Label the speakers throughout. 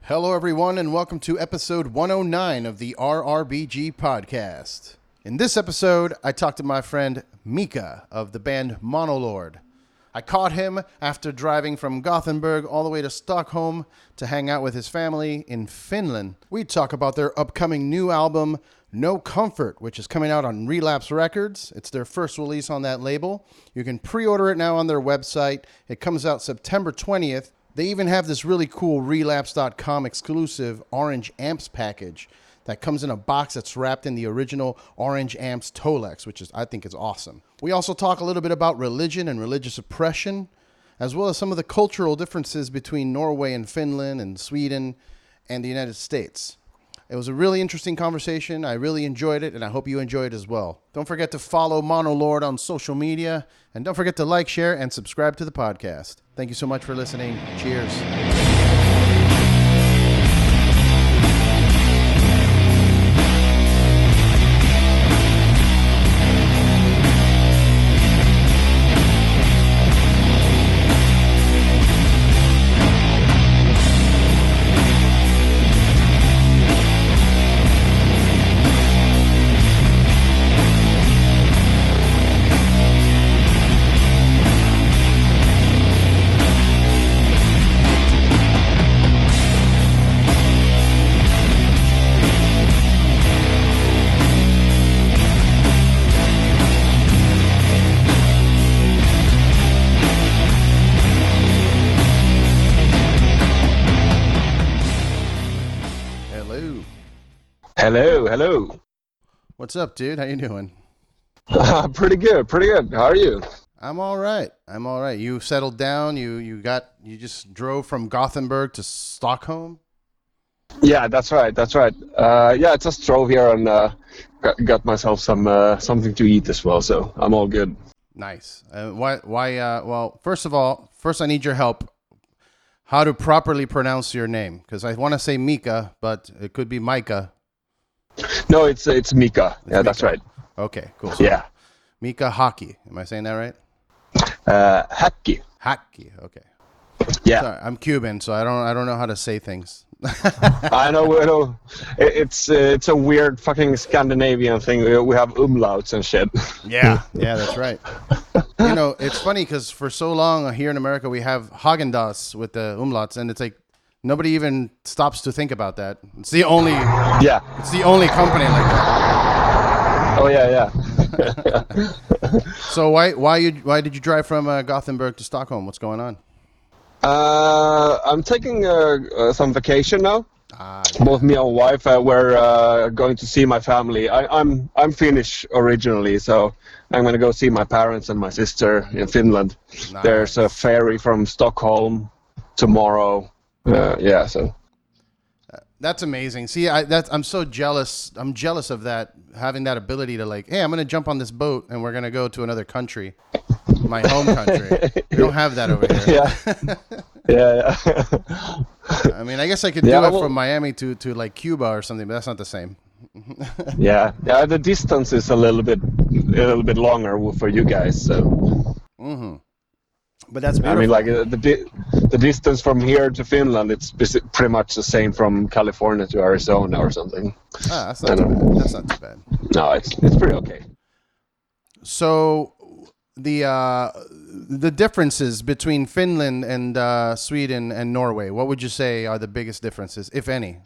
Speaker 1: Hello, everyone, and welcome to episode 109 of the RRBG podcast. In this episode, I talked to my friend Mika of the band Monolord. I caught him after driving from Gothenburg all the way to Stockholm to hang out with his family in Finland. We talk about their upcoming new album, No Comfort, which is coming out on Relapse Records. It's their first release on that label. You can pre-order it now on their website. It comes out September 20th. They even have this really cool Relapse.com exclusive Orange Amps package that comes in a box that's wrapped in the original Orange Amps Tolex, which I think is awesome. We also talk a little bit about religion and religious oppression, as well as some of the cultural differences between Norway and Finland and Sweden and the United States. It was a really interesting conversation. I really enjoyed it, and I hope you enjoy it as well. Don't forget to follow Monolord on social media, and don't forget to like, share, and subscribe to the podcast. Thank you so much for listening. Cheers.
Speaker 2: Hello.
Speaker 1: What's up, dude? How you doing?
Speaker 2: Pretty good. How are you?
Speaker 1: I'm all right. You settled down. You just drove from Gothenburg to Stockholm?
Speaker 2: Yeah, that's right. I just drove here and got myself something to eat as well, so I'm all good.
Speaker 1: Nice. Well, first I need your help. How to properly pronounce your name? Because I want to say Mika, but it could be Mika.
Speaker 2: No, it's Mika.
Speaker 1: It's
Speaker 2: Mika. That's right.
Speaker 1: Okay, cool. So
Speaker 2: yeah.
Speaker 1: Mika Häkki. Am I saying that right?
Speaker 2: Hakki.
Speaker 1: Hakki. Okay.
Speaker 2: Yeah.
Speaker 1: Sorry, I'm Cuban, so I don't know how to say things.
Speaker 2: I know. It's a weird fucking Scandinavian thing. We have umlauts and shit.
Speaker 1: Yeah, that's right. You know, it's funny because for so long here in America we have Häagen-Dazs with the umlauts, and it's like nobody even stops to think about that. It's the only company like that.
Speaker 2: Oh yeah.
Speaker 1: So why did you drive from Gothenburg to Stockholm? What's going on?
Speaker 2: I'm taking some vacation now. Both me and wife we're going to see my family. I'm Finnish originally, so I'm going to go see my parents and my sister in Finland.
Speaker 1: Nice.
Speaker 2: There's a ferry from Stockholm tomorrow. So
Speaker 1: that's amazing. See, I'm so jealous. I'm jealous of that, having that ability to like, hey, I'm going to jump on this boat and we're going to go to another country, my home country. We don't have that over here.
Speaker 2: Yeah.
Speaker 1: I mean, I guess I could do it from Miami to like Cuba or something, but that's not the same.
Speaker 2: Yeah. The distance is a little bit longer for you guys. So.
Speaker 1: Mm-hmm. But that's beautiful.
Speaker 2: I mean, like the distance from here to Finland, it's pretty much the same from California to Arizona or something.
Speaker 1: That's not too bad. That's not too bad.
Speaker 2: No, it's pretty okay.
Speaker 1: So the differences between Finland and Sweden and Norway, what would you say are the biggest differences, if any?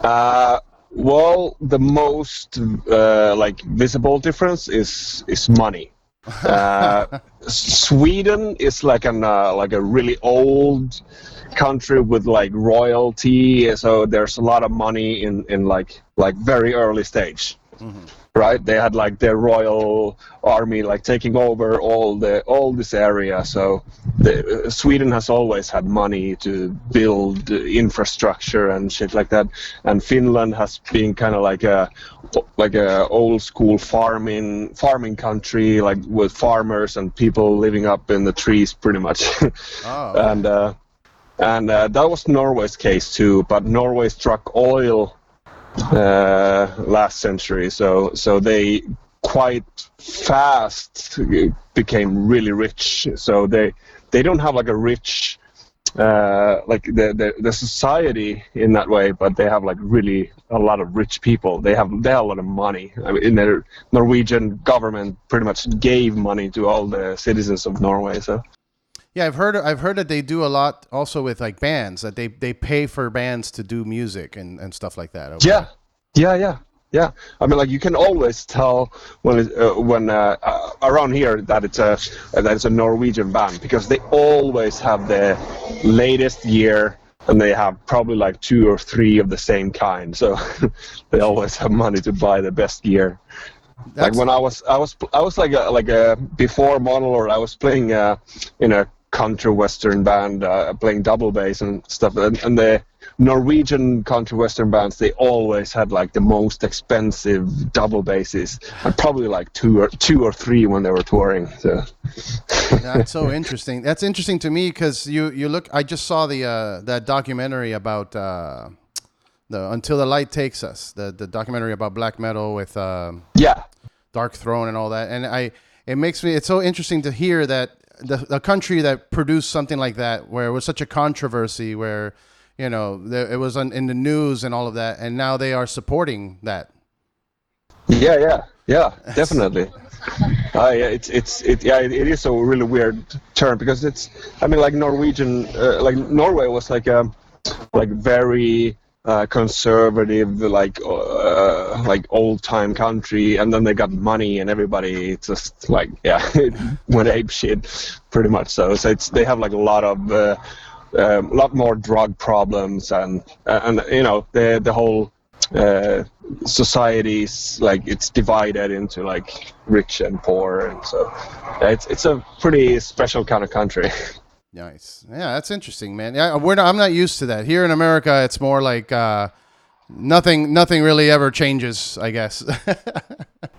Speaker 2: Well, the most visible difference is money. Sweden is like a really old country with like royalty, so there's a lot of money in like very early stage. Mm-hmm. Right, they had like their royal army like taking over all this area. So Sweden has always had money to build infrastructure and shit like that. And Finland has been kind of like a old school farming country, like with farmers and people living up in the trees, pretty much.
Speaker 1: Oh, okay.
Speaker 2: And that was Norway's case too. But Norway struck oil last century, so they quite fast became really rich. So they don't have like a rich like the society in that way, but they have like really a lot of rich people. They have a lot of money. I mean, in the Norwegian government pretty much gave money to all the citizens of Norway. So
Speaker 1: Yeah, I've heard that they do a lot also with like bands, that they pay for bands to do music and stuff like that. Okay.
Speaker 2: Yeah. I mean, like you can always tell when around here that it's a Norwegian band, because they always have the latest year, and they have probably like 2 or 3 of the same kind. So they always have money to buy the best gear. Like when I was before Monolord, I was playing in a country western band, playing double bass and stuff, and the Norwegian country western bands, they always had like the most expensive double basses, and probably like two or three when they were touring. So
Speaker 1: that's so interesting. That's interesting to me because you look. I just saw the that documentary about the Until the Light Takes Us, the documentary about black metal with Dark Throne and all that, and it's so interesting to hear that the country that produced something like that, where it was such a controversy, where it was in the news and all of that, and now they are supporting that.
Speaker 2: Yeah, definitely. It is a really weird term, because like Norwegian, like Norway was like very conservative, like old time country, and then they got money, and everybody just like went ape shit, pretty much. So they have like a lot more drug problems, and the whole society's like it's divided into like rich and poor, and so it's a pretty special kind of country.
Speaker 1: Nice. Yeah, that's interesting, man. Yeah, I'm not used to that. Here in America, it's more like nothing really ever changes, I guess.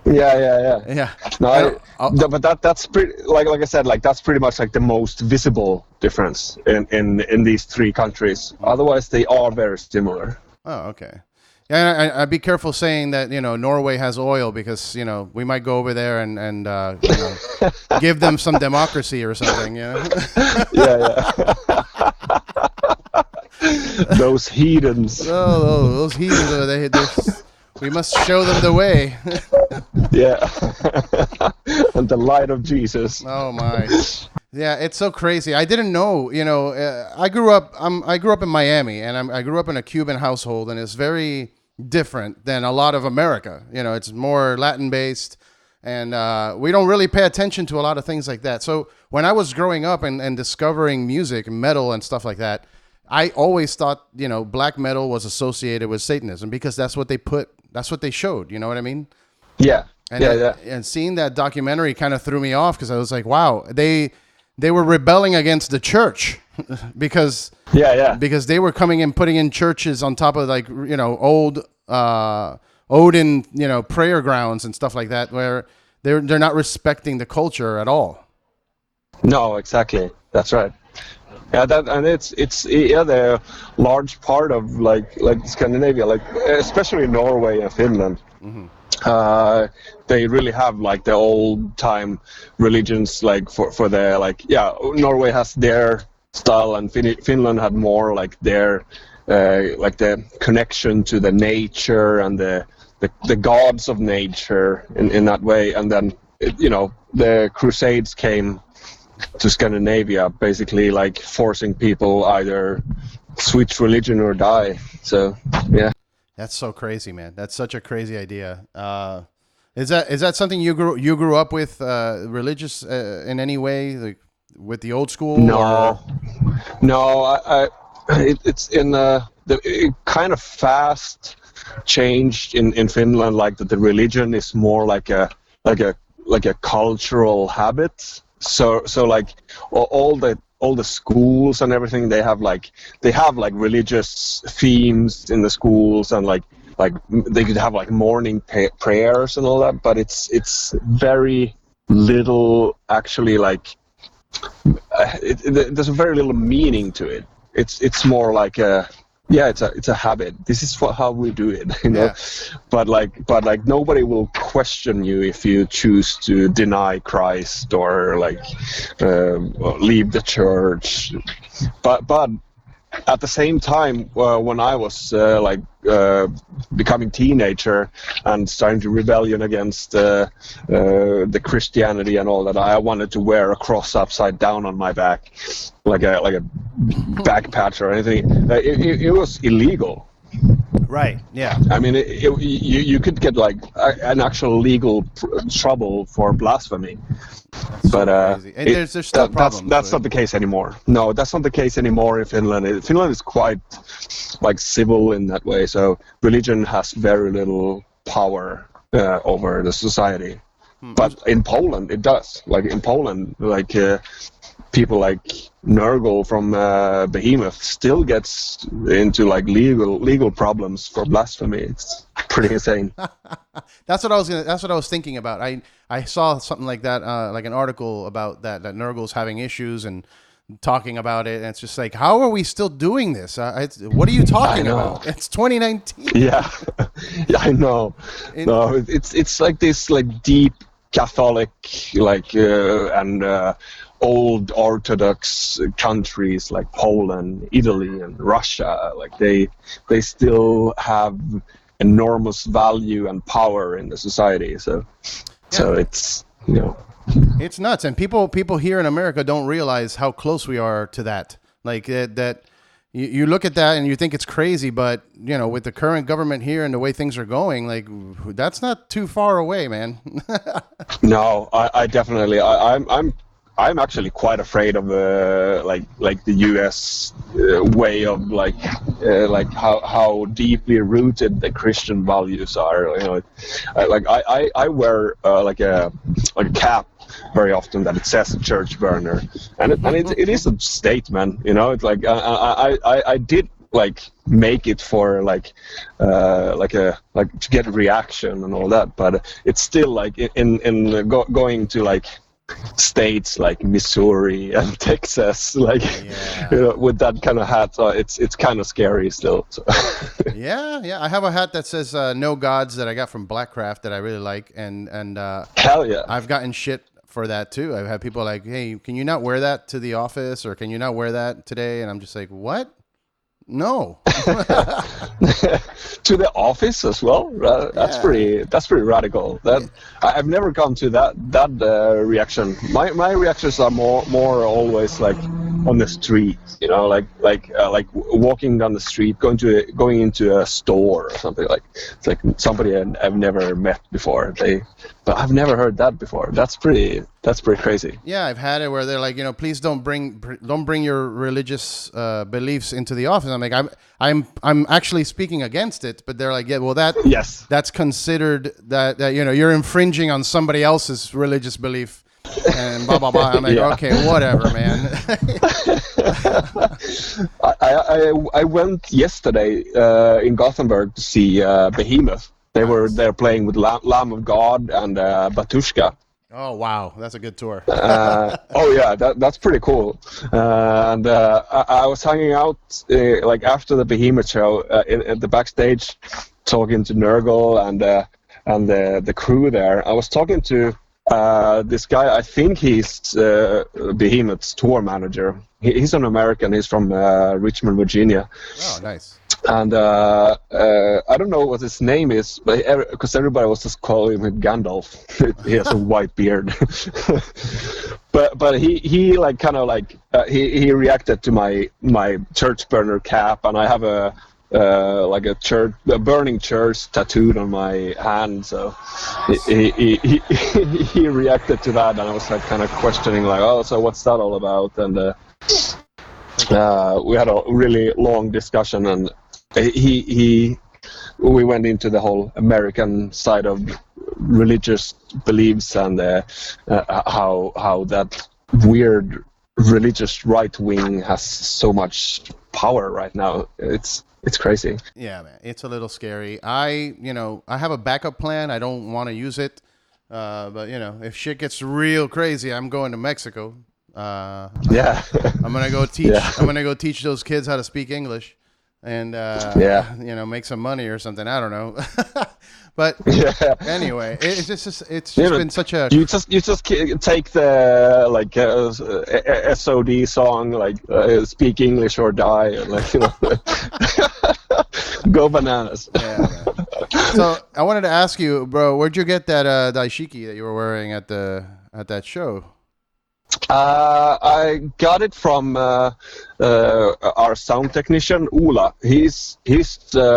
Speaker 2: Yeah. No, but that's pretty, like I said, like that's pretty much like the most visible difference in these 3 countries. Otherwise, they are very similar.
Speaker 1: Oh, okay. Yeah, I'd be careful saying that Norway has oil, because we might go over there and give them some democracy or something.
Speaker 2: Yeah. Those heathens.
Speaker 1: Oh, those heathens! We must show them the way.
Speaker 2: Yeah, and the light of Jesus.
Speaker 1: Oh my. Yeah, it's so crazy. I didn't know. I grew up in Miami, and I grew up in a Cuban household, and it's very different than a lot of America. It's more Latin based, and we don't really pay attention to a lot of things like that. So when I was growing up and discovering music, metal and stuff like that, I always thought black metal was associated with Satanism, because that's what they showed. You know what I mean?
Speaker 2: Yeah.
Speaker 1: And seeing that documentary kind of threw me off, because I was like, wow, they were rebelling against the church because they were coming and putting in churches on top of like old Odin prayer grounds and stuff like that, where they're not respecting the culture at all.
Speaker 2: No, exactly. That's right. Yeah, it's the large part of like Scandinavia, like especially Norway and Finland. Mm-hmm. They really have like the old time religions, like for the Norway has their style, and Finland had more like their like the connection to the nature and the gods of nature in that way. And then the Crusades came to Scandinavia, basically like forcing people either switch religion or die. So yeah.
Speaker 1: That's so crazy, man. That's such a crazy idea. Is that something you grew up with, religious in any way, like with the old school?
Speaker 2: No. It's in it kind of fast changed in Finland, like that the religion is more like a cultural habit. So like all the schools and everything, they have like religious themes in the schools, and like they could have like morning prayers and all that, but it's very little actually, like there's very little meaning to it. It's more like yeah, it's a habit. This is how we do it, you know.
Speaker 1: Yeah.
Speaker 2: But like nobody will question you if you choose to deny Christ or like leave the church. But at the same time, when I was becoming teenager and starting to rebellion against the Christianity and all that, I wanted to wear a cross upside down on my back, like a back patch or anything. It was illegal.
Speaker 1: Right. Yeah.
Speaker 2: I mean, you could get like an actual legal trouble for blasphemy.
Speaker 1: That's so crazy. And there's still problems.
Speaker 2: That's not the case anymore. No, that's not the case anymore in Finland. Finland is quite like civil in that way. So religion has very little power over the society. But in Poland, it does. Like in Poland, like people like Nurgle from Behemoth still gets into like legal problems for blasphemy. It's pretty insane.
Speaker 1: That's what I was thinking about. I saw something like that, like an article about that Nurgle's having issues and talking about it. And it's just like, how are we still doing this? What are you talking about? It's 2019.
Speaker 2: Yeah, yeah, I know. No, it's like this like deep Catholic like and old Orthodox countries like Poland, Italy, and Russia. Like they still have enormous value and power in the society. So it's, you know,
Speaker 1: it's nuts. And people here in America don't realize how close we are to that. Like that you look at that and you think it's crazy, but you know, with the current government here and the way things are going, like that's not too far away, man.
Speaker 2: No, I definitely, I'm actually quite afraid of like the U.S. Way of like how deeply rooted the Christian values are. You know, I wear like a cap very often that it says church burner, and it is a statement. You know, it's like I did like make it for like to get a reaction and all that, but it's still like in going to like states like Missouri and Texas, like you know, with that kind of hat, it's kind of scary still. So.
Speaker 1: yeah, I have a hat that says "No Gods" that I got from Blackcraft that I really like, and
Speaker 2: hell yeah,
Speaker 1: I've gotten shit for that too. I've had people like, "Hey, can you not wear that to the office, or can you not wear that today?" And I'm just like, "What? No."
Speaker 2: To the office as well. That's pretty radical. That I've never come to that reaction. My reactions are more always like on the street, you know, like walking down the street, going into a store or something. Like it's like somebody I've never met before. But I've never heard that before. That's pretty crazy.
Speaker 1: Yeah, I've had it where they're like, you know, please don't bring your religious beliefs into the office. I'm like, I'm actually speaking against it, but they're like, yeah, well that's considered that you know, you're infringing on somebody else's religious belief and blah blah blah. I'm like, okay, whatever, man.
Speaker 2: I went yesterday in Gothenburg to see Behemoth. They're playing with Lamb of God and Batushka.
Speaker 1: Oh wow, that's a good tour.
Speaker 2: Oh yeah, that's pretty cool. And I was hanging out like after the Behemoth show at the backstage, talking to Nurgle and the crew there. I was talking to this guy. I think he's Behemoth's tour manager. He's an American. He's from Richmond, Virginia.
Speaker 1: Oh, nice.
Speaker 2: And I don't know what his name is, but because everybody was just calling him Gandalf. He has a white beard. but he like kind of like he reacted to my church burner cap, and I have a burning church tattooed on my hand. So he reacted to that, and I was like kind of questioning like, oh, so what's that all about? And we had a really long discussion, and we went into the whole American side of religious beliefs and how that weird religious right wing has so much power right now. It's crazy.
Speaker 1: Yeah, man, it's a little scary. I have a backup plan. I don't want to use it, but you know, if shit gets real crazy, I'm going to Mexico. I'm gonna go teach. I'm gonna go teach those kids how to speak English. and
Speaker 2: Yeah.
Speaker 1: you know, make some money or something. I don't know. But
Speaker 2: Yeah.
Speaker 1: anyway, it's just
Speaker 2: You know,
Speaker 1: been such a
Speaker 2: you just take the like SOD song like speak English or die, like you know, go bananas.
Speaker 1: yeah, man. So I wanted to ask you, bro, where'd you get that daishiki that you were wearing at that show?
Speaker 2: I got it from our sound technician Ola. He's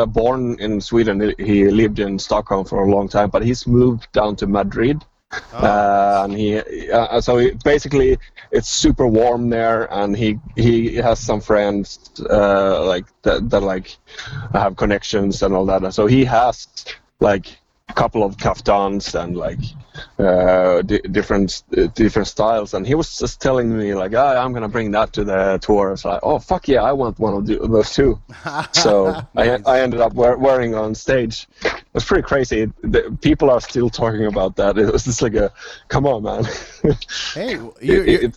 Speaker 2: born in Sweden. He lived in Stockholm for a long time, but he's moved down to Madrid. And basically it's super warm there, and he has some friends like that like have connections and all that. And so he has like a couple of kaftans and like different styles, and he was just telling me like, I'm gonna bring that to the tour. So like, oh fuck yeah, I want one of those too. So
Speaker 1: Nice.
Speaker 2: I ended up wearing on stage. It was pretty crazy. People are still talking about that. It was just like come on, man.
Speaker 1: Hey, you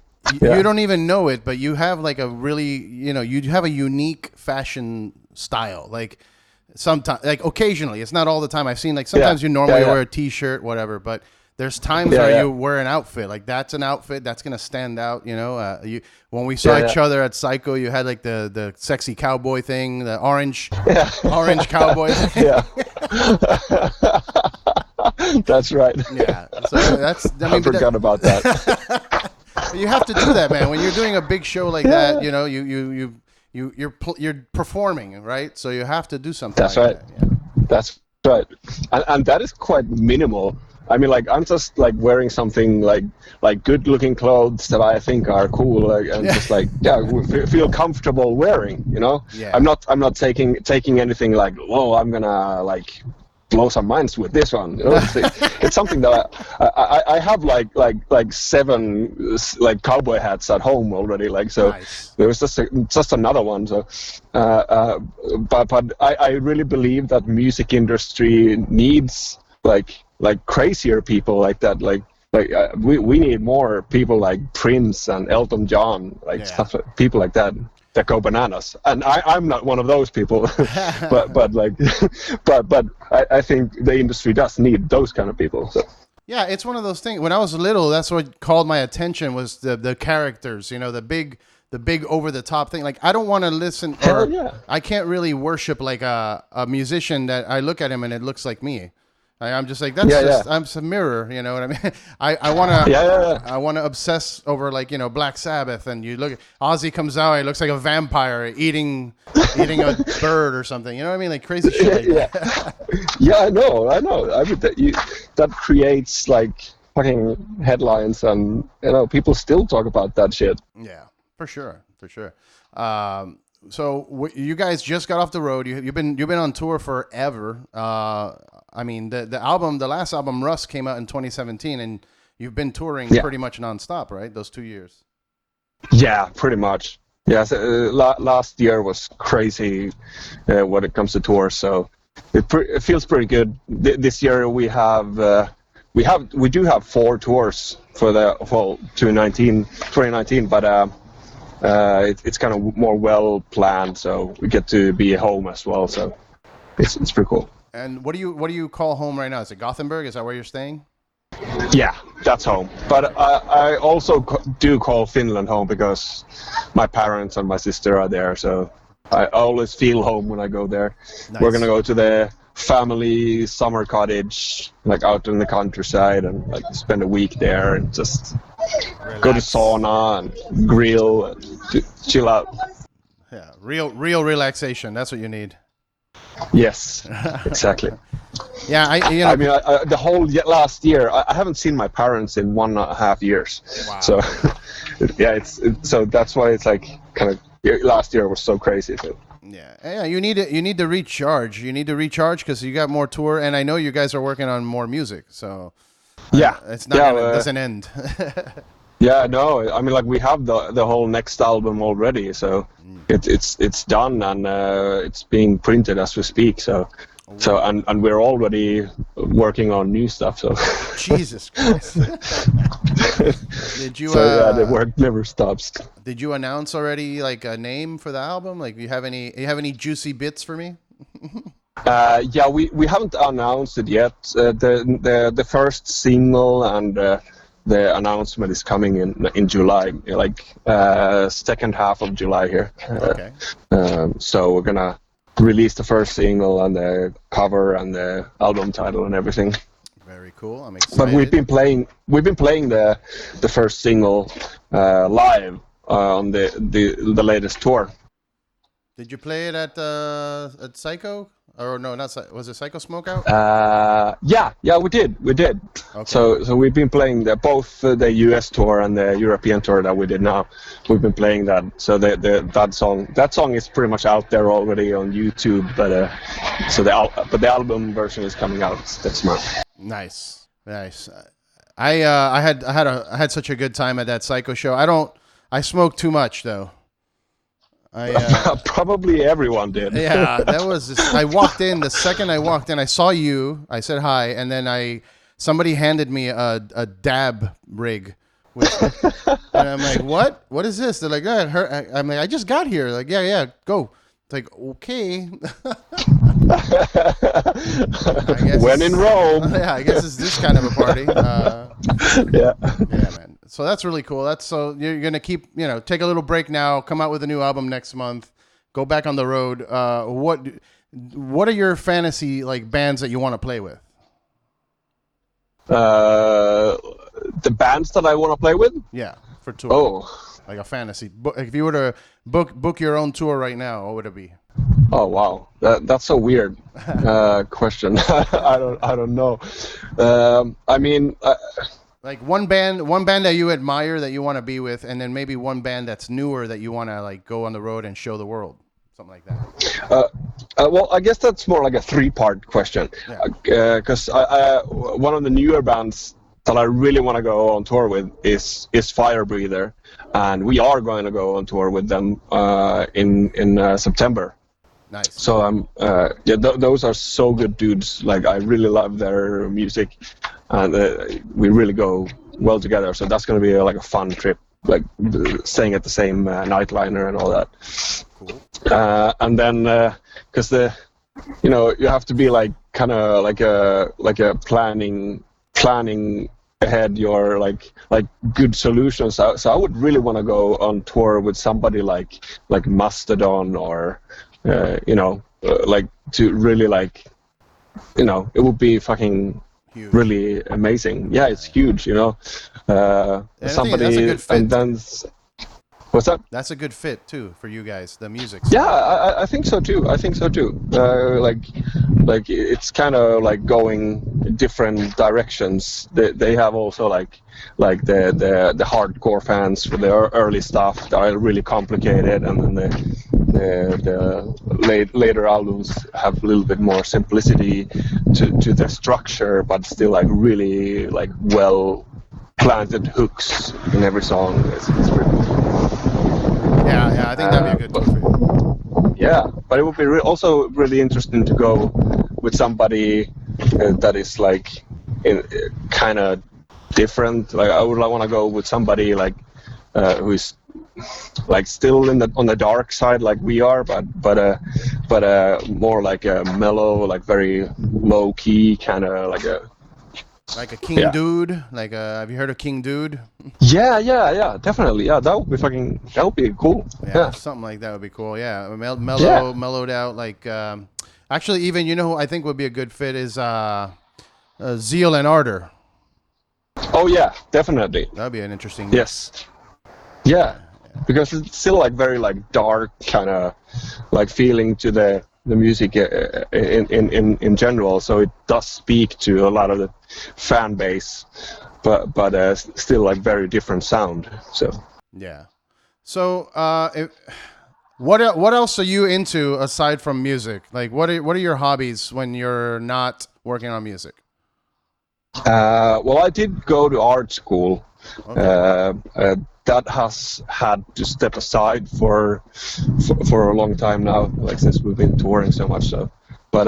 Speaker 1: don't even know it, but you have like a really, you have a unique fashion style. Like sometimes, like occasionally, it's not all the time. I've seen like sometimes you normally wear a t-shirt, whatever, but there's times where you wear an outfit. Like that's an outfit that's gonna stand out. When we saw each other at Psycho, you had like the sexy cowboy thing, the orange cowboy thing.
Speaker 2: Yeah. That's right.
Speaker 1: Yeah. So I
Speaker 2: forgot about that.
Speaker 1: You have to do that, man. When you're doing a big show like that, you're performing, right? So you have to do something.
Speaker 2: That's
Speaker 1: like
Speaker 2: right.
Speaker 1: That. Yeah.
Speaker 2: That's right. And that is quite minimal. I mean, like I'm just like wearing something like good-looking clothes that I think are cool, and just like feel comfortable wearing.
Speaker 1: Yeah.
Speaker 2: I'm not taking anything like, oh, I'm gonna like blow some minds with this one. It's something that I have like 7 like cowboy hats at home already. Like so,
Speaker 1: Nice.
Speaker 2: there was just another one. So, but I really believe that music industry needs like crazier people like that. We need more people like Prince and Elton John, stuff, people like that go bananas. And I'm not one of those people, but I think the industry does need those kind of people. So.
Speaker 1: Yeah, it's one of those things. When I was little, that's what called my attention was the characters. The big over the top thing. Like I don't want to listen. I can't really worship like a musician that I look at him and it looks like me. I'm just like I'm just a mirror, you know what I mean? I want to obsess over like Black Sabbath, and you look at Ozzy comes out, he looks like a vampire eating a bird or something, you know what I mean? Like crazy shit.
Speaker 2: I know. I mean that creates like fucking headlines, and people still talk about that shit.
Speaker 1: Yeah, for sure. So you guys just got off the road. You've been on tour forever. I mean, the last album, Rust, came out in 2017, and you've been touring pretty much nonstop, right? Those 2 years.
Speaker 2: Yeah, pretty much. Yeah, so, last year was crazy when it comes to tours. So it feels pretty good. This year we do have 4 tours for 2019, but it's kind of more well planned. So we get to be home as well. So it's pretty cool.
Speaker 1: And what do you call home right now? Is it Gothenburg? Is that where you're staying?
Speaker 2: Yeah, that's home. But I also do call Finland home because my parents and my sister are there. So I always feel home when I go there. Nice. We're gonna go to the family summer cottage, like out in the countryside, and like spend a week there and just go to sauna and grill and chill out.
Speaker 1: Yeah, real relaxation. That's what you need.
Speaker 2: Yes, exactly.
Speaker 1: Yeah,
Speaker 2: I mean, the whole last year, I haven't seen my parents in 1.5 years.
Speaker 1: Wow.
Speaker 2: So, so that's why it's like kind of last year was so crazy. So.
Speaker 1: Yeah. You need to recharge. You need to recharge because you got more tour, and I know you guys are working on more music. So, it's not it doesn't end.
Speaker 2: Yeah, no, I mean, like we have the whole next album already, so it's done and it's being printed as we speak. So So and we're already working on new stuff. So
Speaker 1: Jesus Christ. Did you?
Speaker 2: So yeah, the work never stops.
Speaker 1: Did you announce already like a name for the album? Like, you have any juicy bits for me?
Speaker 2: Yeah, we haven't announced it yet. The first single and the announcement is coming in July, like second half of July here.
Speaker 1: Okay.
Speaker 2: So we're gonna release the first single and the cover and the album title and everything.
Speaker 1: Very cool. I'm excited.
Speaker 2: But we've been playing the first single live on the latest tour.
Speaker 1: Did you play it at Psycho? Or no, not was it Psycho Smokeout?
Speaker 2: Yeah, we did.
Speaker 1: Okay.
Speaker 2: So we've been playing both the US tour and the European tour that we did now. We've been playing that. So that song is pretty much out there already on YouTube. But the album version is coming out this month.
Speaker 1: Nice. I had such a good time at that Psycho show. I smoked too much though.
Speaker 2: Probably everyone did.
Speaker 1: Yeah, that was just, I walked in, the second I walked in, I saw you, I said hi, and then somebody handed me a dab rig. And I'm like, what is this? They're like, yeah, I'm like, I just got here. Like, yeah, go. It's like, okay.
Speaker 2: When in Rome.
Speaker 1: Yeah, I guess it's this kind of a party.
Speaker 2: Yeah,
Speaker 1: man. So that's really cool. So you're gonna keep, take a little break now, come out with a new album next month, go back on the road. What are your fantasy like bands that you want to play with?
Speaker 2: The bands that I want to play with?
Speaker 1: Yeah, for tour.
Speaker 2: Oh,
Speaker 1: like a fantasy. If you were to book your own tour right now, what would it be?
Speaker 2: Oh wow, that's a weird question. I don't know. I mean,
Speaker 1: like one band that you admire that you want to be with, and then maybe one band that's newer that you want to like go on the road and show the world, something like that.
Speaker 2: Well, I guess that's more like a three-part question. Because one of the newer bands that I really want to go on tour with is Fire Breather, and we are going to go on tour with them in September.
Speaker 1: Nice.
Speaker 2: So those are so good dudes. Like, I really love their music, and we really go well together. So that's going to be like a fun trip, like staying at the same nightliner and all that. Cool. And then because you have to be like kind of like a planning ahead your like good solutions. So I would really want to go on tour with somebody like Mastodon or like to really like it would be fucking huge. Really amazing. Yeah, it's huge. Somebody
Speaker 1: that's a good fit.
Speaker 2: And then what's that?
Speaker 1: That's a good fit too for you guys. The music.
Speaker 2: Yeah, I think so too. Like it's kind of like going different directions. They have also like the hardcore fans for their early stuff that are really complicated, and then the later albums have a little bit more simplicity to the structure, but still like really like well planted hooks in every song. It's really cool.
Speaker 1: Yeah, I think that'd be a good tour for you.
Speaker 2: Yeah, but it would be also really interesting to go with somebody that is like kind of different. Like I would want to go with somebody like who is like still on the dark side like we are, but more like a mellow, like very low key kind of like a
Speaker 1: King Dude. Like have you heard of King Dude?
Speaker 2: Yeah, definitely. Yeah, that would be cool.
Speaker 1: Yeah, something like that would be cool. Yeah, mellowed out. Like actually, even who I think would be a good fit is Zeal and Ardor.
Speaker 2: Oh yeah, definitely.
Speaker 1: That'd be an interesting.
Speaker 2: Yes. Yeah, because it's still like very like dark kind of like feeling to the music in general. So it does speak to a lot of the fan base, but still like very different sound. So
Speaker 1: yeah. So what else are you into aside from music? Like what are your hobbies when you're not working on music?
Speaker 2: Well, I did go to art school. Okay. That has had to step aside for a long time now, like since we've been touring so much. So, but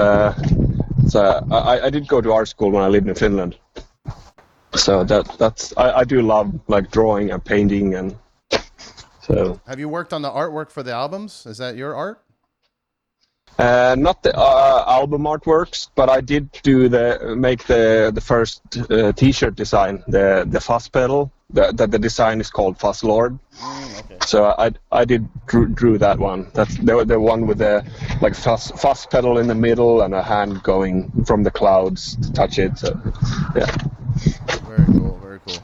Speaker 2: So I did go to art school when I lived in Finland. So I do love like drawing and painting, and so.
Speaker 1: Have you worked on the artwork for the albums? Is that your art?
Speaker 2: Not the album artworks, but I did make the first T-shirt design, the fuzz pedal. The design is called Monolord.
Speaker 1: Okay.
Speaker 2: So I drew that one. That's the one with the like fuzz pedal in the middle and a hand going from the clouds to touch it. So yeah.
Speaker 1: Very cool. Very cool.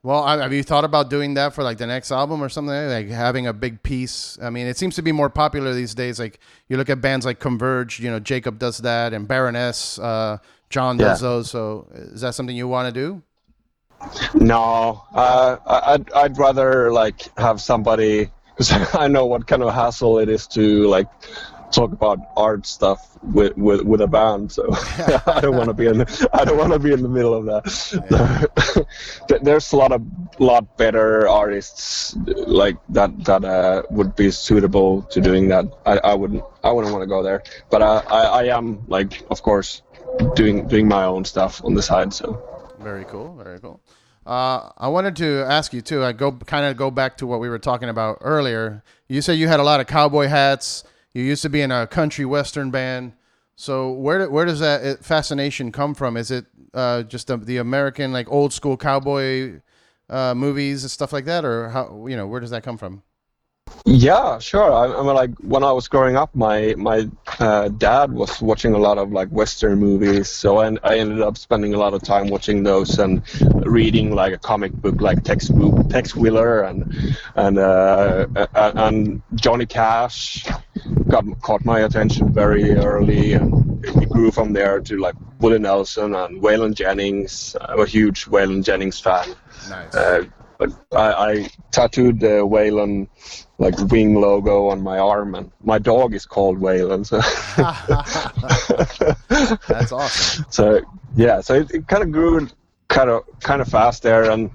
Speaker 1: Well, have you thought about doing that for like the next album or something, like having a big piece? I mean, it seems to be more popular these days. Like you look at bands like Converge, Jacob does that, and Baroness, John does those. So is that something you want to do?
Speaker 2: No, I'd rather like have somebody, because I know what kind of hassle it is to like talk about art stuff with a band, so I don't want to be in the middle of that. Yeah. There's a lot better artists like that would be suitable to doing that. I wouldn't want to go there, but I am like, of course, doing my own stuff on the side. So
Speaker 1: very cool. I wanted to ask you too. I go back to what we were talking about earlier. You said you had a lot of cowboy hats. You used to be in a country western band. So where does that fascination come from? Is it just the American like old school cowboy movies and stuff like that, or how where does that come from?
Speaker 2: Yeah, sure. I mean, like when I was growing up, my dad was watching a lot of like Western movies, so I ended up spending a lot of time watching those and reading like a comic book like Tex Wheeler and Johnny Cash caught my attention very early, and it grew from there to like Willie Nelson and Waylon Jennings. I'm a huge Waylon Jennings fan.
Speaker 1: Nice.
Speaker 2: But I tattooed the Waylon like wing logo on my arm, and my dog is called Waylon. So
Speaker 1: that's awesome.
Speaker 2: So yeah, so it kind of grew kind of fast there, and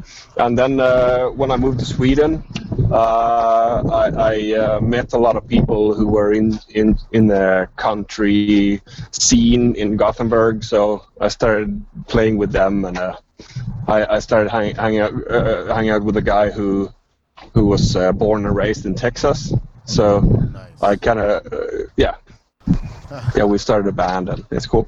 Speaker 2: then when I moved to Sweden, I met a lot of people who were in the country scene in Gothenburg. So I started playing with them, and I started hanging out with a guy who was born and raised in Texas. So
Speaker 1: nice.
Speaker 2: I kind of we started a band, and it's cool.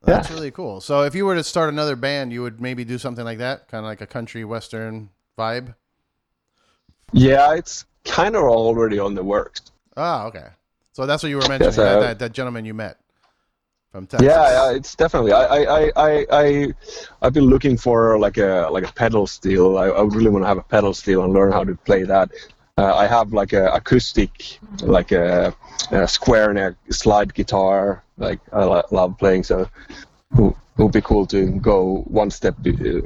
Speaker 1: That's really cool. So if you were to start another band, you would maybe do something like that, kind of like a country western vibe?
Speaker 2: Yeah, it's kind of already on the works.
Speaker 1: Ah, okay. So that's what you were mentioning, that gentleman you met from Texas.
Speaker 2: Yeah, it's definitely. I've been looking for like a pedal steel. I really want to have a pedal steel and learn how to play that. I have like a acoustic, like a square neck slide guitar. Like I love playing, so it would be cool to go one step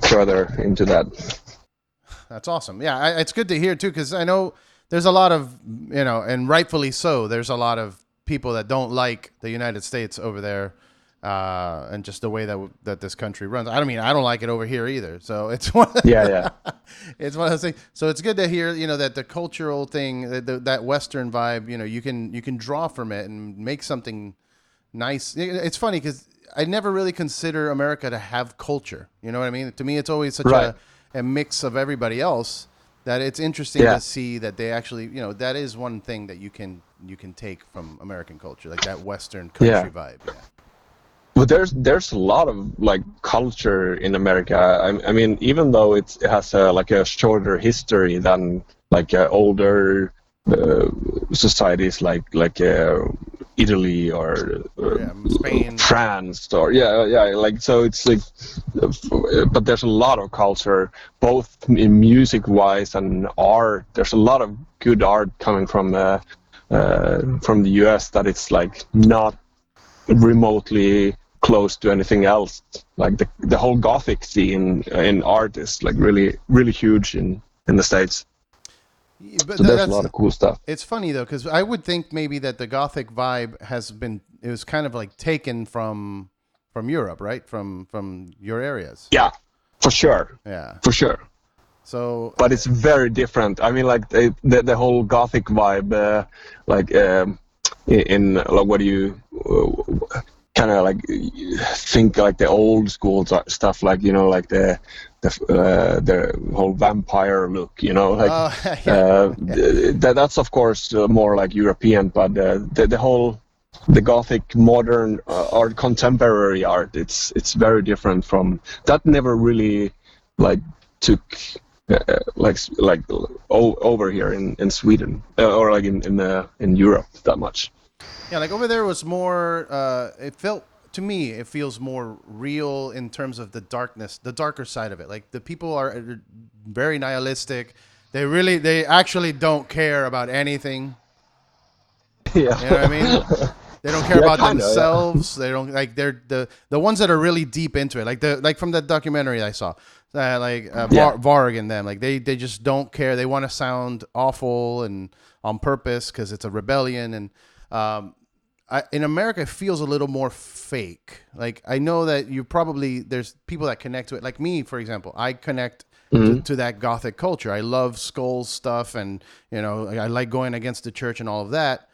Speaker 2: further into that.
Speaker 1: That's awesome. Yeah, it's good to hear too, because I know there's a lot of, and rightfully so, there's a lot of people that don't like the United States over there, and just the way that this country runs. I don't like it over here either. So it's one. It's one of those things. So it's good to hear, that the cultural thing, that Western vibe, you can draw from it and make something nice. It's funny because I never really consider America to have culture. You know what I mean? To me, it's always such a mix of everybody else that it's interesting to see that they actually, that is one thing that you can take from American culture, like that Western country vibe. Yeah.
Speaker 2: Well, there's a lot of like culture in America. I mean, even though it has a shorter history than like older societies like Italy or
Speaker 1: Spain,
Speaker 2: France, or like, so it's like, but there's a lot of culture both in music wise and art. There's a lot of good art coming from the US that it's like not remotely close to anything else. Like the whole Gothic scene in art is like really huge in the States. But so there's a lot of cool stuff.
Speaker 1: It's funny though, because I would think maybe that the Gothic vibe it was kind of like taken from Europe, right? From your areas.
Speaker 2: Yeah, for sure.
Speaker 1: Yeah,
Speaker 2: for sure.
Speaker 1: So,
Speaker 2: but it's very different. I mean, like the whole Gothic vibe, in like what do you kind of like think like the old school stuff, like like the whole vampire look, that's of course more like European, but the Gothic modern art, contemporary art, it's very different from that. Never really like took over here in Sweden or like in Europe that much.
Speaker 1: Yeah, like over there was more. It felt to me, it feels more real in terms of the darkness, the darker side of it. Like the people are very nihilistic. They actually don't care about anything.
Speaker 2: Yeah,
Speaker 1: you know what I mean. They don't care about themselves. Yeah. They don't like. They're the ones that are really deep into it. Like from that documentary I saw, Varg and them. Like they just don't care. They want to sound awful and on purpose because it's a rebellion. And in America, it feels a little more fake. Like I know that there's people that connect to it. Like me, for example, I connect to that Gothic culture. I love Skulls stuff, and I like going against the church and all of that.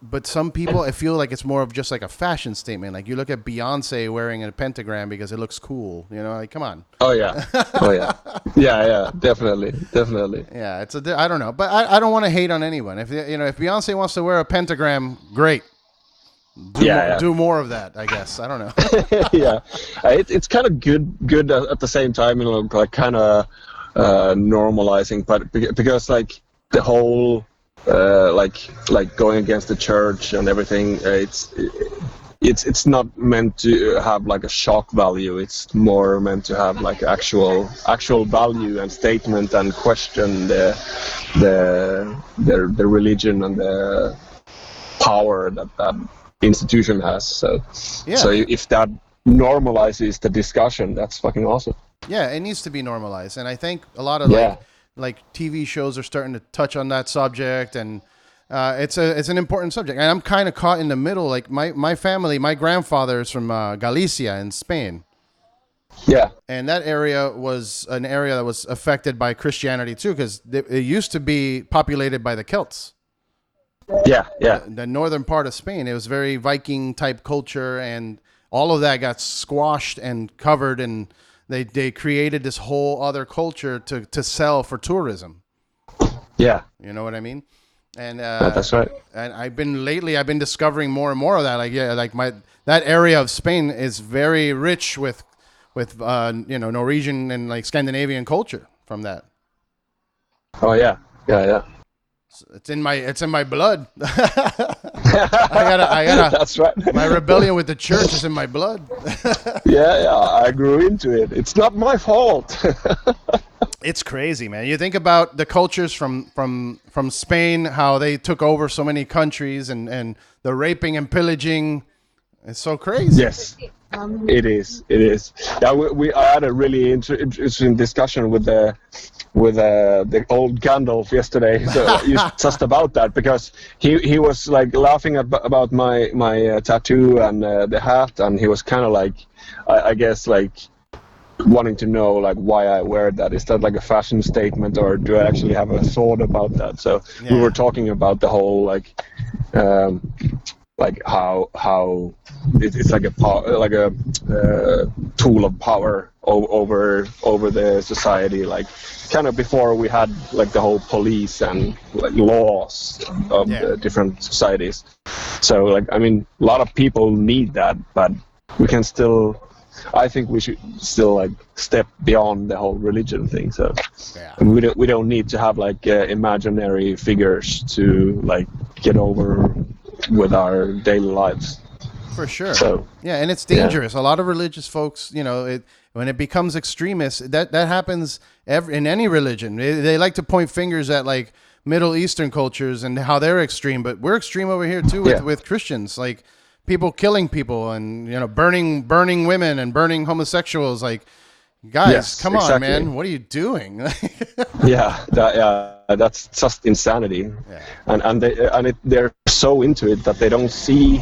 Speaker 1: But some people, I feel like it's more of just like a fashion statement. Like you look at Beyonce wearing a pentagram because it looks cool. Like come on.
Speaker 2: Oh yeah, yeah, definitely.
Speaker 1: Yeah, I don't know, but I don't want to hate on anyone. If if Beyonce wants to wear a pentagram, great. Do more of that, I guess. I don't know.
Speaker 2: Yeah, it's kind of good at the same time. Like kind of normalizing, but because like the whole. Like going against the church and everything, it's not meant to have like a shock value. It's more meant to have like actual value and statement and question the religion and the power that institution has. So if that normalizes the discussion, that's fucking awesome.
Speaker 1: Yeah, it needs to be normalized, and I think a lot of like TV shows are starting to touch on that subject, and it's an important subject. And I'm kind of caught in the middle. Like my family, my grandfather is from Galicia in Spain.
Speaker 2: Yeah.
Speaker 1: And that area was an area that was affected by Christianity too, because it used to be populated by the Celts.
Speaker 2: Yeah.
Speaker 1: The northern part of Spain, it was very Viking type culture, and all of that got squashed and covered, and They created this whole other culture to sell for tourism.
Speaker 2: Yeah.
Speaker 1: You know what I mean? And
Speaker 2: that's right.
Speaker 1: And I've been discovering more and more of that. That area of Spain is very rich with Norwegian and like Scandinavian culture from that.
Speaker 2: Oh yeah.
Speaker 1: It's in my blood. I gotta.
Speaker 2: That's right.
Speaker 1: My rebellion with the church is in my blood.
Speaker 2: Yeah, I grew into it. It's not my fault.
Speaker 1: It's crazy, man. You think about the cultures from Spain, how they took over so many countries, and the raping and pillaging. It's so crazy.
Speaker 2: Yes, it is. Yeah, I had a really interesting discussion with the old Gandalf yesterday, so just about that, because he was like laughing about my tattoo and the hat, and he was kind of like, I guess like wanting to know like why I wear that. Is that like a fashion statement, or do I actually have a thought about that? So we were talking about the whole like how it's like a tool of power over the society, like kind of before we had like the whole police and like laws of the different societies. So like I mean, a lot of people need that, but I think we should still like step beyond the whole religion thing. So we don't need to have like imaginary figures to like get over with our daily lives.
Speaker 1: For sure.
Speaker 2: So,
Speaker 1: and it's dangerous. A lot of religious folks, when it becomes extremist, that happens in any religion. They like to point fingers at like Middle Eastern cultures and how they're extreme, but we're extreme over here too with Christians, like people killing people and burning women and burning homosexuals. Like, guys, come on, man, what are you doing?
Speaker 2: That's just insanity. And they're so into it that they don't see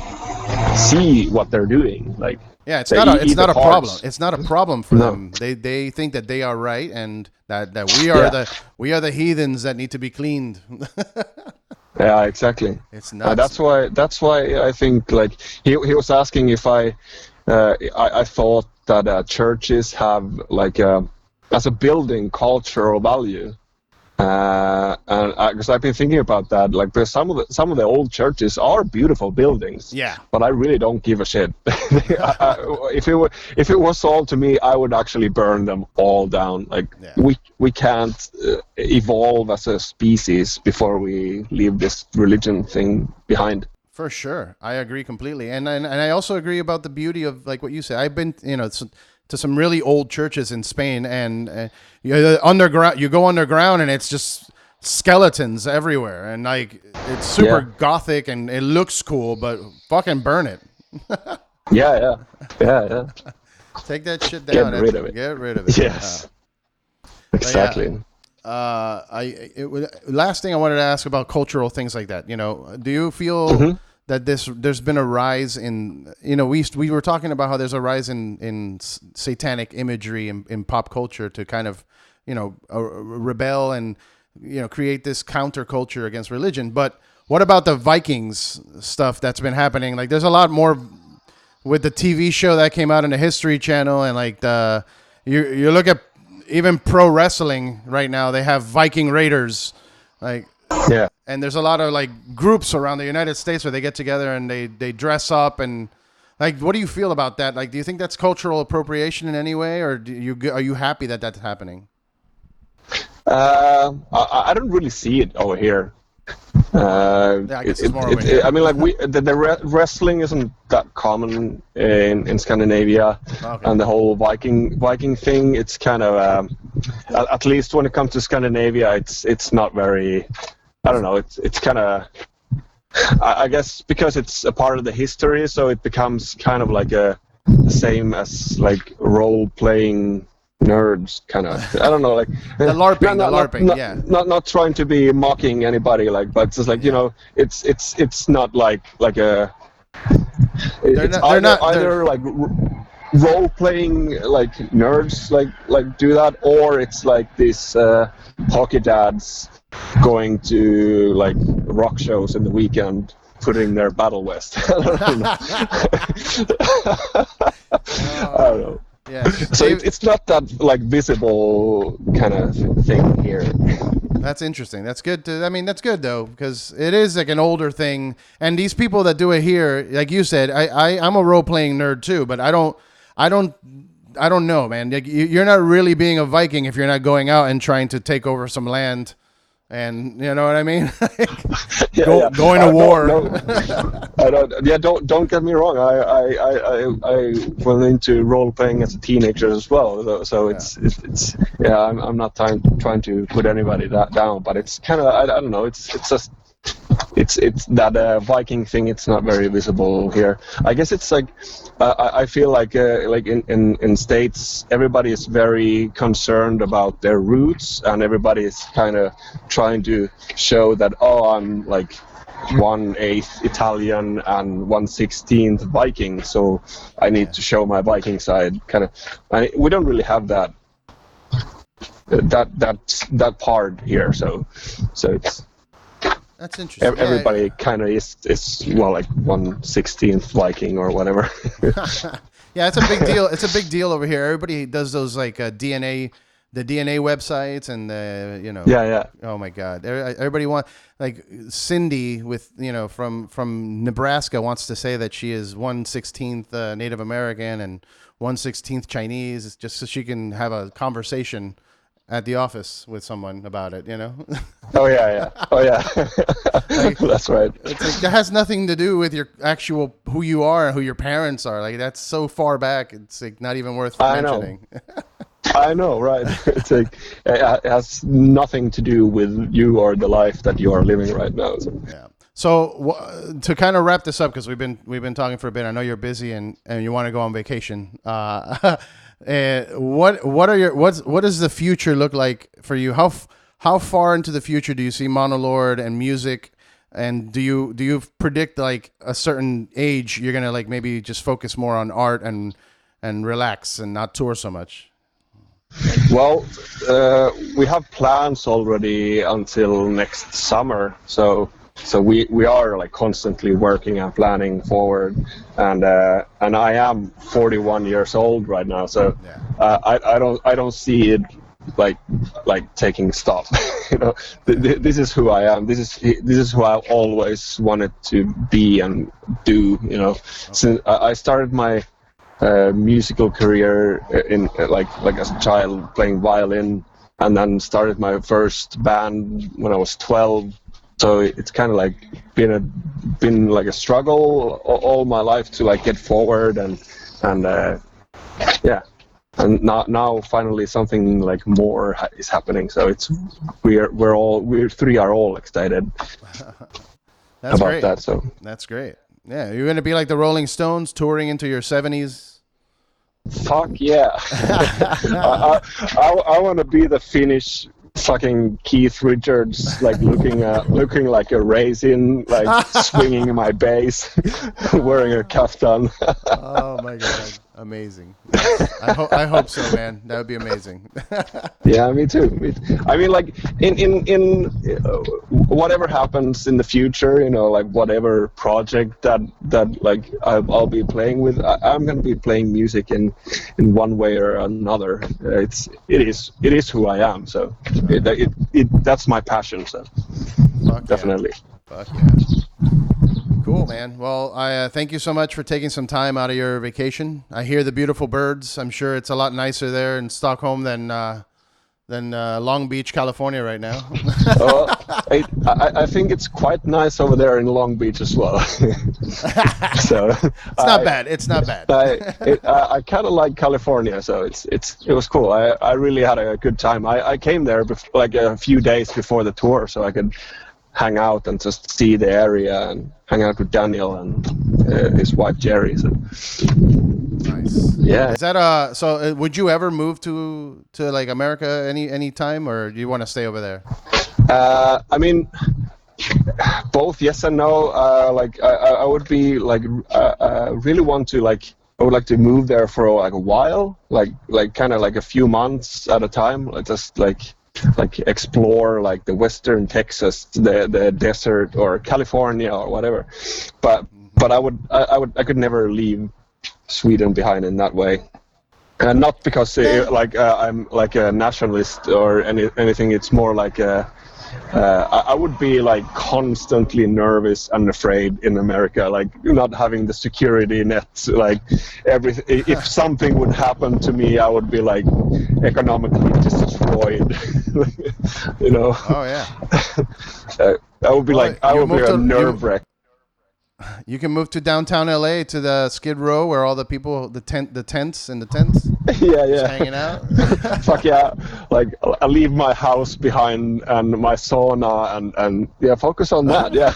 Speaker 2: what they're doing. Like,
Speaker 1: it's not a problem. It's not a problem for them. They think that they are right, and that we are the heathens that need to be cleaned.
Speaker 2: Yeah, exactly.
Speaker 1: It's nuts.
Speaker 2: That's why I think like he was asking if I thought that churches have like as a building cultural value. And because I've been thinking about that, like there's some of the old churches are beautiful buildings,
Speaker 1: Yeah.
Speaker 2: but I really don't give a shit. If it was sold to me, I would actually burn them all down. Like
Speaker 1: Yeah.
Speaker 2: we can't evolve as a species before we leave this religion thing behind.
Speaker 1: For sure, I agree completely, and I also agree about the beauty of like what you say. I've been, to some really old churches in Spain, and underground. You go underground, and it's just skeletons everywhere, and like it's super gothic, and it looks cool, but fucking burn it.
Speaker 2: Yeah.
Speaker 1: Take that shit down.
Speaker 2: Get rid of it.
Speaker 1: Get rid of it.
Speaker 2: Yes. Exactly.
Speaker 1: Last thing I wanted to ask about cultural things like that. Do you feel that there's been a rise in, we were talking about how there's a rise in satanic imagery in pop culture to kind of, rebel and, create this counterculture against religion. But what about the Vikings stuff that's been happening? Like there's a lot more with the TV show that came out on the History Channel, and like you look at even pro wrestling right now, they have Viking Raiders, like,
Speaker 2: yeah.
Speaker 1: and there's a lot of like groups around the United States where they get together and they dress up, and like, what do you feel about that? Like, do you think that's cultural appropriation in any way, or are you happy that that's happening?
Speaker 2: I don't really see it over here.
Speaker 1: Yeah, I guess it's more over here.
Speaker 2: I mean, like the wrestling isn't that common in Scandinavia, and the whole Viking thing. It's kind of at least when it comes to Scandinavia, it's not very. I don't know. It's kind of. I guess because it's a part of the history, so it becomes kind of like the same as like role playing nerds, kind of. I don't know, like
Speaker 1: the LARPing, yeah.
Speaker 2: Not trying to be mocking anybody, like, but it's just like it's not like a. It's either like role playing like nerds like do that, or it's like this hockey dads going to like rock shows in the weekend, putting their battle vest. I don't know. I don't know.
Speaker 1: Yeah.
Speaker 2: So it's not that like visible kind of thing here.
Speaker 1: That's interesting. That's good. That's good though, because it is like an older thing. And these people that do it here, like you said, I'm a role playing nerd too, but I don't know, man. Like, you're not really being a Viking if you're not going out and trying to take over some land. And you know what I mean? Going to war.
Speaker 2: I don't. Yeah, don't get me wrong. I went into role playing as a teenager as well. So it's I'm not trying to put anybody down, but it's kind of I don't know. It's just it's that Viking thing. It's not very visible here. I guess it's like I feel like in States, everybody is very concerned about their roots, and everybody is kind of trying to show that I'm like 1/8 Italian and 1/16 Viking, so I need to show my Viking side, kind of. And we don't really have that part here, so it's.
Speaker 1: That's interesting.
Speaker 2: Everybody kind of is like 1/16 Viking or whatever.
Speaker 1: Yeah, it's a big deal. It's a big deal over here. Everybody does those like the DNA websites and
Speaker 2: Yeah.
Speaker 1: Oh my God, everybody like Cindy with from Nebraska wants to say that she is 1/16 Native American and 1/16 Chinese, just so she can have a conversation at the office with someone about it,
Speaker 2: Oh yeah. Like, that's right.
Speaker 1: It's like, that has nothing to do with your actual who you are and who your parents are. Like, that's so far back, it's like not even worth mentioning.
Speaker 2: I know, right? It's like it has nothing to do with you or the life that you are living right now. So.
Speaker 1: Yeah. So to kind of wrap this up, because we've been talking for a bit. I know you're busy and you want to go on vacation. What does the future look like for you? How far into the future do you see Monolord and music? And do you predict like a certain age you're gonna like maybe just focus more on art and relax and not tour so much?
Speaker 2: Well, we have plans already until next summer, so So we are like constantly working and planning forward, and I am 41 years old right now, so I don't see it like taking stop. You know, this is who I am. This is who I always wanted to be and do. You know, since I started my musical career in like as a child playing violin, and then started my first band when I was 12. So it's kind of like been like a struggle all my life to like get forward and and now finally something like more is happening. So it's we three are all excited
Speaker 1: That's
Speaker 2: about
Speaker 1: great.
Speaker 2: that. So
Speaker 1: that's great. Yeah, you're gonna be like the Rolling Stones, touring into your 70s.
Speaker 2: Fuck yeah! I want to be the Finnish fucking Keith Richards, like looking like a raisin, like swinging my bass, wearing a kaftan.
Speaker 1: Oh my god, amazing! I hope so, man. That would be amazing.
Speaker 2: Yeah, me too. I mean, like in whatever happens in the future, you know, like whatever project that like I'll be playing with, I'm gonna be playing music in one way or another. It is who I am. So that's my passion. So definitely.
Speaker 1: Fuck yeah. Cool, man. Well, I thank you so much for taking some time out of your vacation. I hear the beautiful birds. I'm sure it's a lot nicer there in Stockholm than Long Beach, California right now.
Speaker 2: I think it's quite nice over there in Long Beach as well. So
Speaker 1: it's not bad. It's not bad.
Speaker 2: I kind of like California, so it was cool. I really had a good time. I came there like a few days before the tour, so I could hang out and just see the area and hang out with Daniel and his wife Jerry. So.
Speaker 1: Nice.
Speaker 2: Yeah.
Speaker 1: Is that so? Would you ever move to like America any time, or do you want to stay over there?
Speaker 2: I mean, both yes and no. Like I would be like really want to like. I would like to move there for like a while, like kind of like a few months at a time, like just like explore like the western Texas, the desert, or California or whatever. But I could never leave Sweden behind in that way. And not because I'm like a nationalist or anything. It's more like I would be like constantly nervous and afraid in America, like not having the security net. Like if something would happen to me, I would be like economically destroyed. You know?
Speaker 1: Oh yeah.
Speaker 2: I would be a nerve wreck.
Speaker 1: You can move to downtown LA to the Skid Row where all the people, the tents.
Speaker 2: Yeah.
Speaker 1: Just hanging out.
Speaker 2: Fuck yeah. Like I leave my house behind and my sauna and yeah, focus on that. Yeah.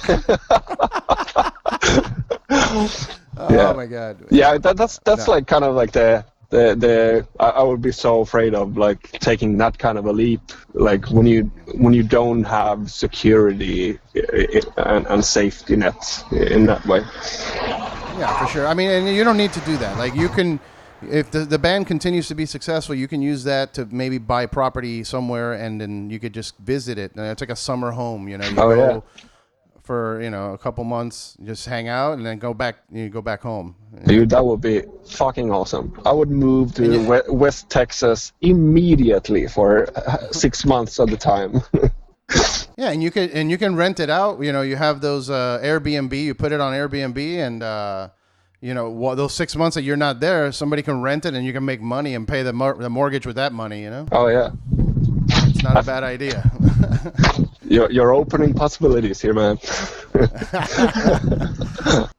Speaker 1: Oh my god.
Speaker 2: Yeah, that's like kind of like the I would be so afraid of like taking that kind of a leap, like when you don't have security and safety nets in that way.
Speaker 1: Yeah, for sure. I mean, and you don't need to do that. Like you can, if the band continues to be successful, you can use that to maybe buy property somewhere, and then you could just visit it. And it's like a summer home, you know. You go for a couple months, just hang out, and then go back. You go back home.
Speaker 2: Dude, that would be fucking awesome. I would move to West Texas immediately for 6 months at the time.
Speaker 1: Yeah, and you can rent it out. You know, you have those Airbnb. You put it on Airbnb, and those 6 months that you're not there, somebody can rent it, and you can make money and pay the mortgage with that money. You know.
Speaker 2: Oh yeah.
Speaker 1: It's not a bad idea.
Speaker 2: You're opening possibilities here, man.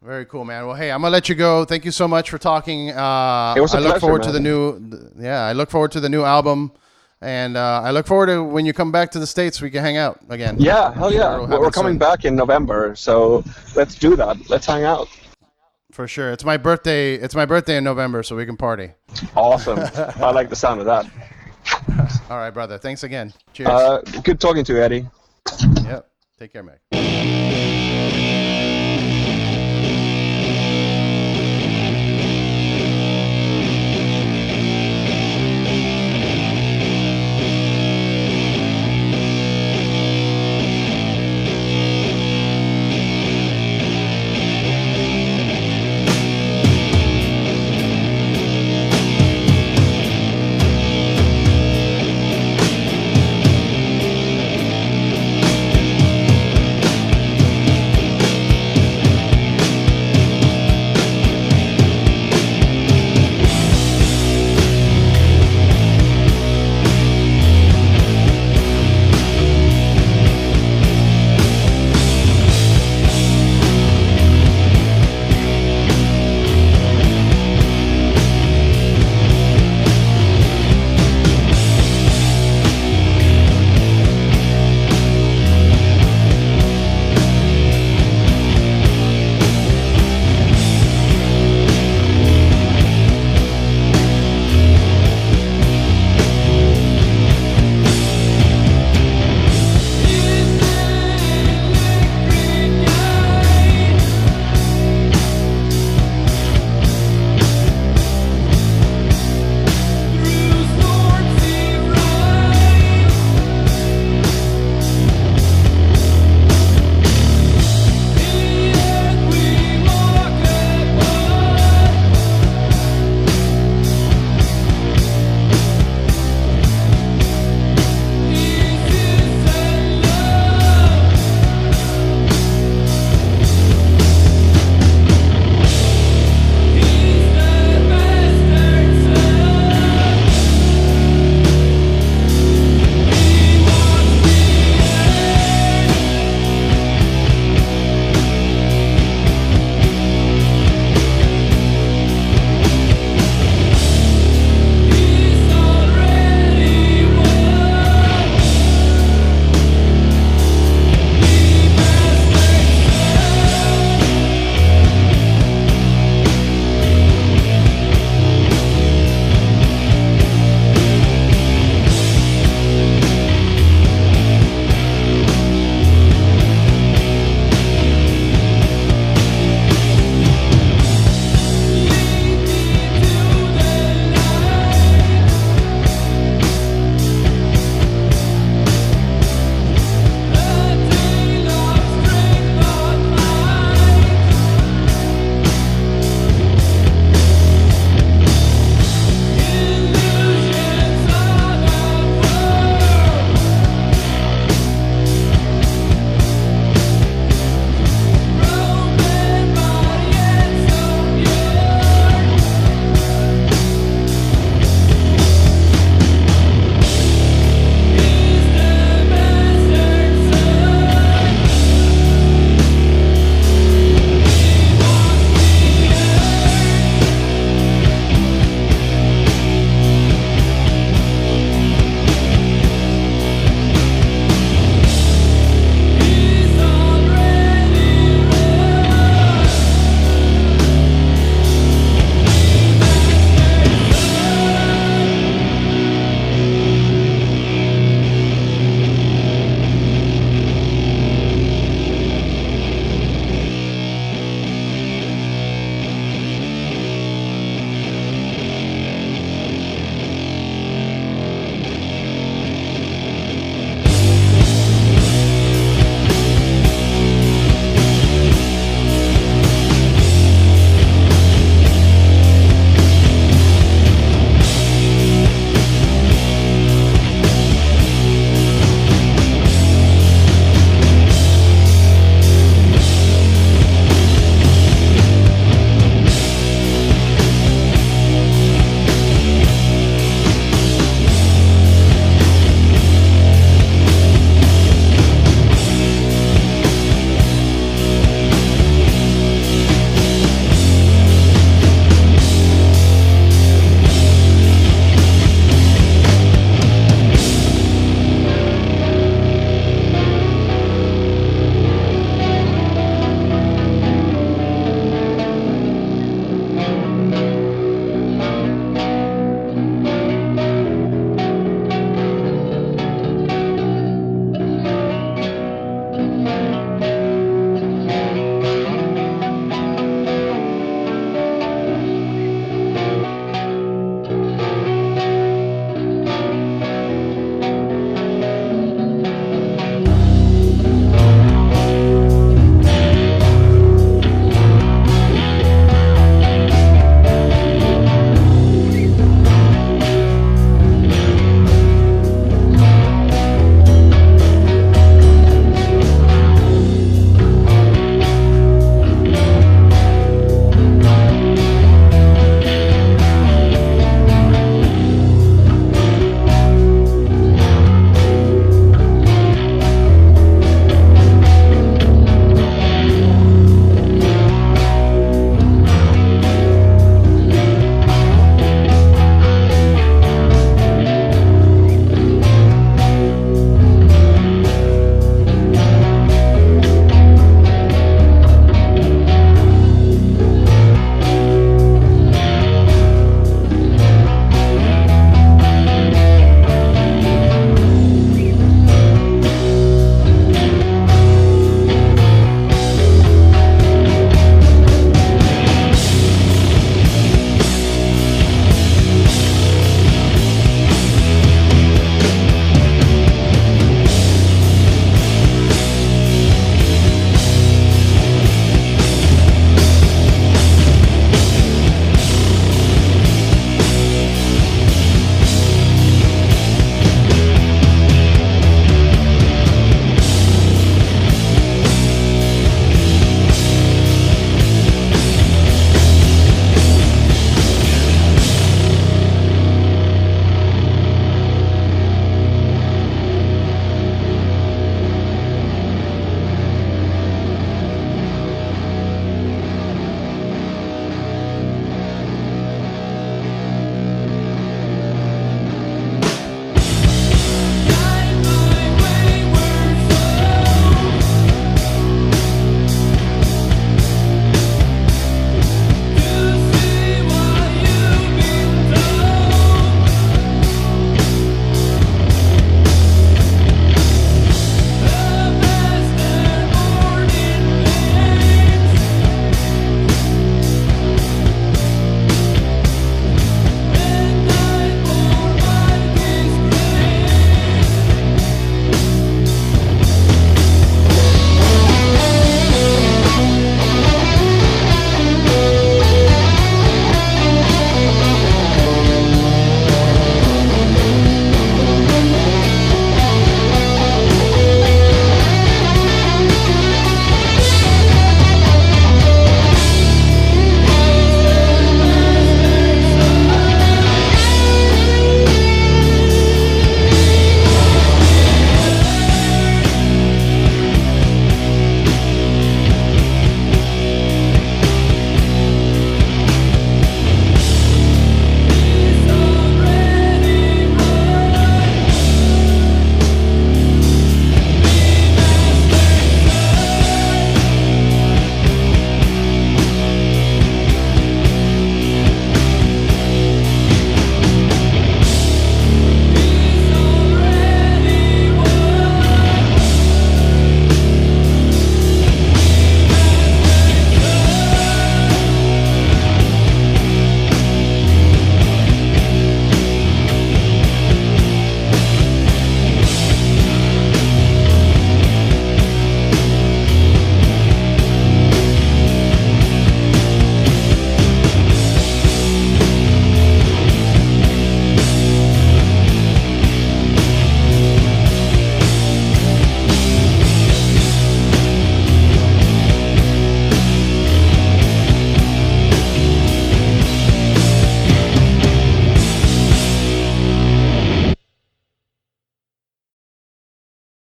Speaker 1: Very cool, man. Well, hey, I'm gonna let you go. Thank you so much for talking.
Speaker 2: It was a pleasure,
Speaker 1: look forward
Speaker 2: man.
Speaker 1: to the new. Yeah, I look forward to the new album, and I look forward to when you come back to the States, we can hang out again.
Speaker 2: Yeah, hell yeah. We're coming back in November, so let's do that. Let's hang out.
Speaker 1: For sure. It's my birthday. It's my birthday in November, so we can party.
Speaker 2: Awesome. I like the sound of that.
Speaker 1: All right, brother. Thanks again. Cheers.
Speaker 2: Good talking to you, Eddie.
Speaker 1: Yep. Take care, Mike.